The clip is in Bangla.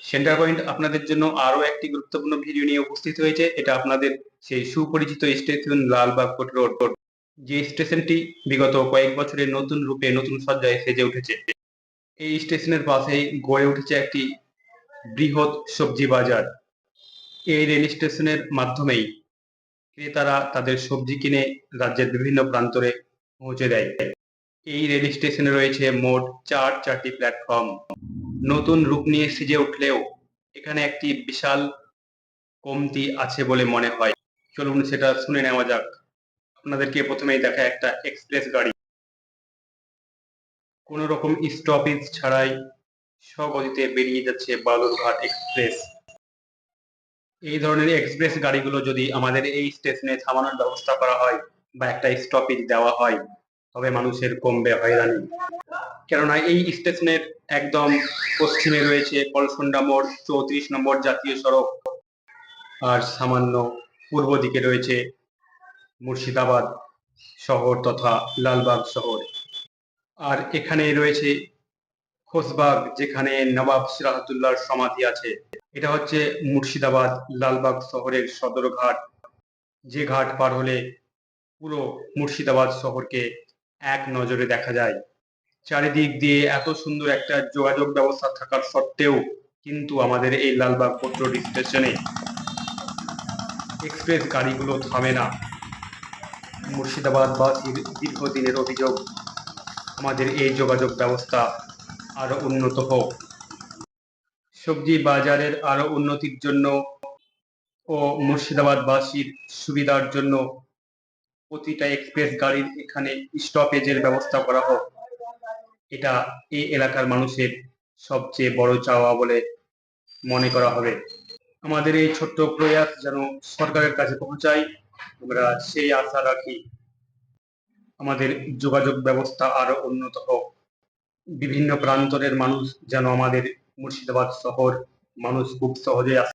সেন্টার পয়েন্ট আপনাদের জন্য আরো একটি গুরুত্বপূর্ণ ভিডিও নিয়ে উপস্থিত হয়েছে। এটা আপনাদের সেই সুপরিচিত স্টেশন লালবাগ কোট রোড, যে স্টেশনটি বিগত কয়েক বছরে নতুন রূপে নতুন সজ্জায় সেজে উঠেছে। এই স্টেশনের পাশেই গড়ে উঠেছে একটি বৃহৎ সবজি বাজার। এই রেল স্টেশনের মাধ্যমেই ক্রেতারা তাদের সবজি কিনে রাজ্যের বিভিন্ন প্রান্তরে পৌঁছে দেয়। এই রেল স্টেশনে রয়েছে মোট চারটি প্ল্যাটফর্ম। নতুন রূপ নিয়ে সেজে উঠলেও এখানে একটি বিশাল কমতি আছে বলে মনে হয়। চলুন সেটা শুনে নেওয়া যাক। আপনাদেরকে প্রথমেই দেখা একটা এক্সপ্রেস গাড়ি, কোন রকম স্টপেজ ছাড়াই স্বগতিতে বেরিয়ে যাচ্ছে বালুরঘাট এক্সপ্রেস। এই ধরনের এক্সপ্রেস গাড়িগুলো যদি আমাদের এই স্টেশনে থামানোর ব্যবস্থা করা হয় বা একটা স্টপেজ দেওয়া হয়, তবে মানুষের কমবে হয়রানি। কেননা এই স্টেশনের একদম পশ্চিমে রয়েছে কলসন্ডা মোড় 34 নম্বর জাতীয় সড়ক, আর সামান্য পূর্ব দিকে রয়েছে মুর্শিদাবাদ শহর তথা লালবাগ শহর। আর এখানে রয়েছে খোসবাগ, যেখানে নবাব সিরাজউদ্দৌলার সমাধি আছে। এটা হচ্ছে মুর্শিদাবাদ লালবাগ শহরের সদর ঘাট, যে ঘাট পার হলে পুরো মুর্শিদাবাদ শহরকে এক নজরে দেখা যায়। চারিদিক দিয়ে এত সুন্দর একটা যোগাযোগ ব্যবস্থা থাকার সত্ত্বেও কিন্তু আমাদের এই লালবাগ কোট রোড স্টেশনে এক্সপ্রেস গাড়িগুলো থামে না। মুর্শিদাবাদবাসীর দীর্ঘদিনের অভিযোগ, আমাদের এই যোগাযোগ ব্যবস্থা আরো উন্নত হোক। সবজি বাজারের আরো উন্নতির জন্য ও মুর্শিদাবাদবাসীর সুবিধার জন্য প্রতিটা এক্সপ্রেস গাড়ির এখানে স্টপেজের ব্যবস্থা করা হোক। এটা এই এলাকার মানুষের সবচেয়ে বড় চাওয়া বলে মনে করা হবে। আমাদের এই ছোট্ট প্রয়াস যেন সরকারের কাছে পৌঁছায়, আমরা সেই আশা রাখি। আমাদের যোগাযোগ ব্যবস্থা আরো উন্নত হোক, বিভিন্ন প্রান্তরের মানুষ যেন আমাদের মুর্শিদাবাদ শহর মানুষ খুব সহজে